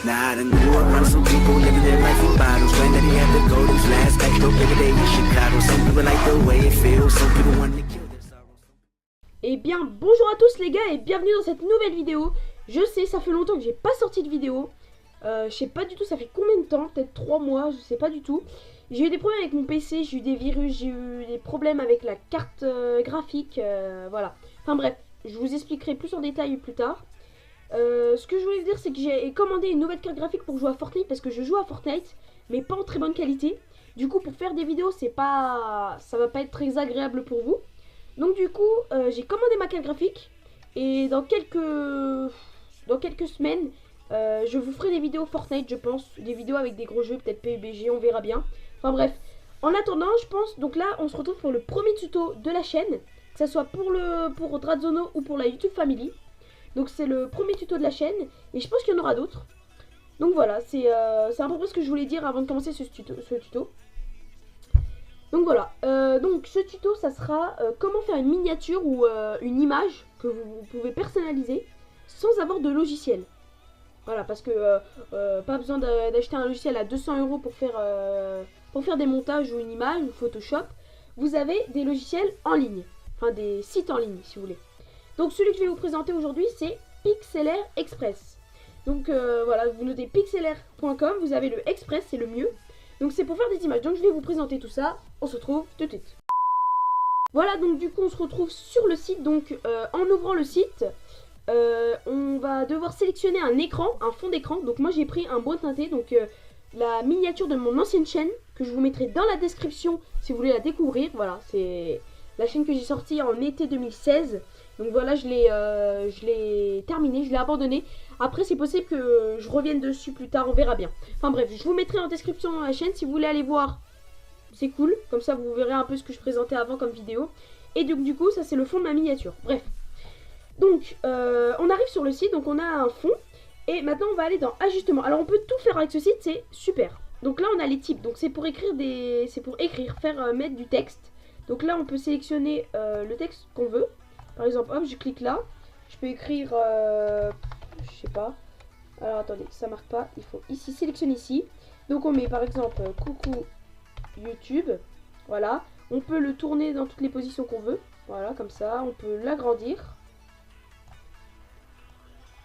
Now I done grew around some people living their life in bottles. Granddaddy had to go these last back though every day in Chicago. Some people like the way it feels, some people want to kill their sorrows. Eh bien bonjour à tous les gars et bienvenue dans cette nouvelle vidéo. Je sais, ça fait longtemps que j'ai pas sorti de vidéo. Je sais pas du tout ça fait combien de temps, peut-être 3 mois, je sais pas du tout. J'ai eu des problèmes avec mon PC, j'ai eu des virus, j'ai eu des problèmes avec la carte graphique, voilà. Enfin bref, je vous expliquerai plus en détail plus tard. Ce que je voulais vous dire, c'est que j'ai commandé une nouvelle carte graphique pour jouer à Fortnite, parce que je joue à Fortnite, mais pas en très bonne qualité. Du coup, pour faire des vidéos, ça va pas être très agréable pour vous. Donc du coup, j'ai commandé ma carte graphique, et dans quelques semaines, je vous ferai des vidéos Fortnite, je pense, des vidéos avec des gros jeux, peut-être PUBG, on verra bien. Enfin bref, en attendant, je pense, donc là, on se retrouve pour le premier tuto de la chaîne, que ce soit pour Drazono ou pour la YouTube Family. Donc c'est le premier tuto de la chaîne, et je pense qu'il y en aura d'autres. Donc voilà, c'est à peu près ce que je voulais dire avant de commencer ce tuto. Donc voilà, donc ce tuto, ça sera comment faire une miniature ou une image que vous pouvez personnaliser sans avoir de logiciel. Voilà, parce que pas besoin d'acheter un logiciel à 200 € pour faire des montages ou une image ou Photoshop. Vous avez des logiciels en ligne, enfin des sites en ligne si vous voulez. Donc celui que je vais vous présenter aujourd'hui, c'est Pixlr Express. Donc voilà, vous notez pixlr.com, vous avez le Express, c'est le mieux. Donc c'est pour faire des images, donc je vais vous présenter tout ça, on se retrouve tout de suite. Voilà, donc du coup on se retrouve sur le site, donc en ouvrant le site, on va devoir sélectionner un écran, un fond d'écran. Donc moi j'ai pris un bois teinté, donc la miniature de mon ancienne chaîne, que je vous mettrai dans la description si vous voulez la découvrir. Voilà, c'est la chaîne que j'ai sortie en été 2016. Donc voilà, je l'ai terminé, je l'ai abandonné. Après c'est possible que je revienne dessus plus tard, on verra bien. Enfin bref, je vous mettrai en description la chaîne si vous voulez aller voir. C'est cool, comme ça vous verrez un peu ce que je présentais avant comme vidéo. Et donc du coup ça c'est le fond de ma miniature. Bref. Donc on arrive sur le site, donc on a un fond. Et maintenant on va aller dans ajustement. Alors on peut tout faire avec ce site, c'est super. Donc là on a les types, donc c'est pour écrire mettre du texte. Donc là on peut sélectionner le texte qu'on veut. Par exemple, hop, je clique là. Je peux écrire, je sais pas. Alors attendez, ça marque pas. Il faut ici, sélectionner ici. Donc on met par exemple coucou YouTube. Voilà. On peut le tourner dans toutes les positions qu'on veut. Voilà, comme ça. On peut l'agrandir.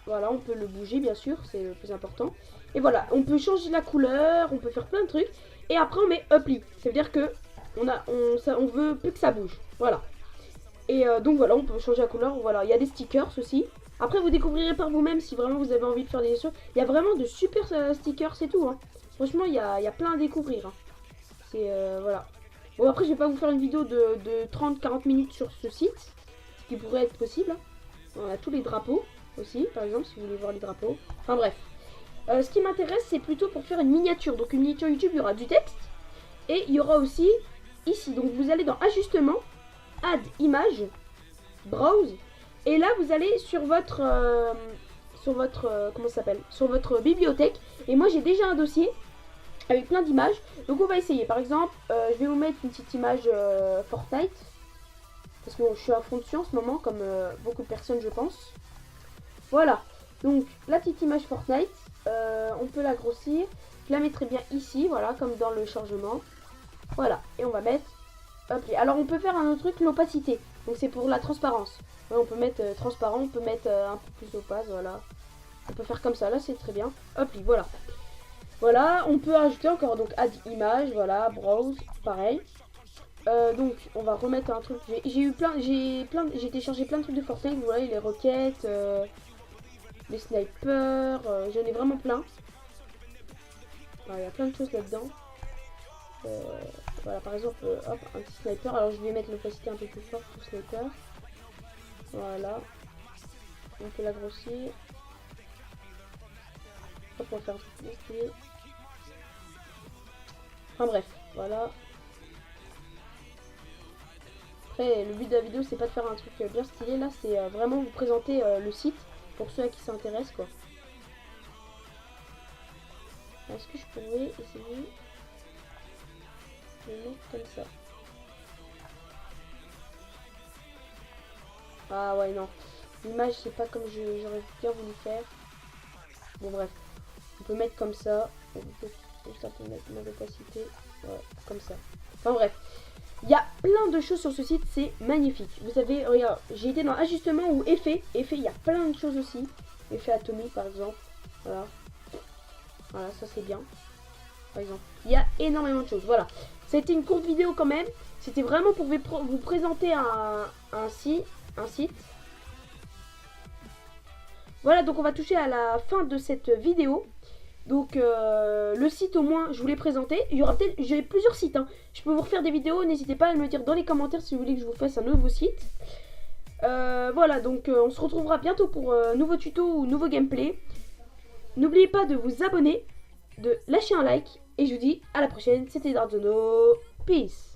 Voilà, on peut le bouger bien sûr, c'est le plus important. Et voilà, on peut changer la couleur, on peut faire plein de trucs. Et après on met Apply. Ça veut dire que on veut plus que ça bouge. Voilà. Et donc voilà, on peut changer la couleur. Voilà, il y a des stickers aussi. Après vous découvrirez par vous-même si vraiment vous avez envie de faire des choses. Il y a vraiment de super stickers, c'est tout. Hein. Franchement, il y a plein à découvrir. Hein. C'est voilà. Bon après je vais pas vous faire une vidéo de 30-40 minutes sur ce site. Ce qui pourrait être possible. Hein. On a tous les drapeaux aussi, par exemple, si vous voulez voir les drapeaux. Enfin bref. Ce qui m'intéresse, c'est plutôt pour faire une miniature. Donc une miniature YouTube, il y aura du texte. Et il y aura aussi ici. Donc vous allez dans ajustement, add image, browse. Et là vous allez sur votre comment ça s'appelle, sur votre bibliothèque. Et moi j'ai déjà un dossier avec plein d'images. Donc on va essayer. Par exemple, je vais vous mettre une petite image Fortnite. Parce que bon, je suis à fond dessus en ce moment, comme beaucoup de personnes je pense. Voilà, donc la petite image Fortnite, on peut la grossir. Je la mettrai bien ici, voilà, comme dans le chargement. Voilà, et on va mettre Apply. Alors on peut faire un autre truc, l'opacité. Donc c'est pour la transparence. Ouais, on peut mettre transparent, on peut mettre un peu plus opaque, voilà. On peut faire comme ça, là c'est très bien. Apply, voilà. Voilà, on peut ajouter encore, donc add image, voilà, browse, pareil. Donc on va remettre un truc. J'ai téléchargé plein de trucs de Fortnite. Vous voyez les roquettes, les snipers, j'en ai vraiment plein. Il y a plein de choses là-dedans. Voilà, par exemple, hop, un petit sniper. Alors je vais mettre l'opacité un peu plus forte pour sniper. Voilà. On peut l'agrossir. Hop, on va faire un truc plus stylé. Enfin bref, voilà. Après, le but de la vidéo, c'est pas de faire un truc bien stylé. Là, c'est vraiment vous présenter le site pour ceux à qui ça intéresse, quoi. Est-ce que je pourrais essayer de le mettre comme ça? Ah ouais, non. L'image, c'est pas comme j'aurais bien voulu faire. Bon, bref. On peut mettre comme ça. On peut juste un peu mettre une opacité. Voilà, comme ça. Enfin bref. Il y a plein de choses sur ce site, c'est magnifique. Vous avez, regarde, j'ai été dans ajustement ou effet. Effet, il y a plein de choses aussi. Effet atomique par exemple. Voilà. Voilà, ça c'est bien. Par exemple. Il y a énormément de choses. Voilà. Ça a été une courte vidéo quand même. C'était vraiment pour vous présenter un site. Voilà, donc on va toucher à la fin de cette vidéo. Donc le site au moins je vous l'ai présenté. Il y aura peut-être, j'ai plusieurs sites hein. Je peux vous refaire des vidéos, n'hésitez pas à me dire dans les commentaires si vous voulez que je vous fasse un nouveau site. Voilà, donc on se retrouvera bientôt pour un nouveau tuto ou nouveau gameplay. N'oubliez pas de vous abonner, de lâcher un like. Et je vous dis à la prochaine, c'était Darzono. Peace.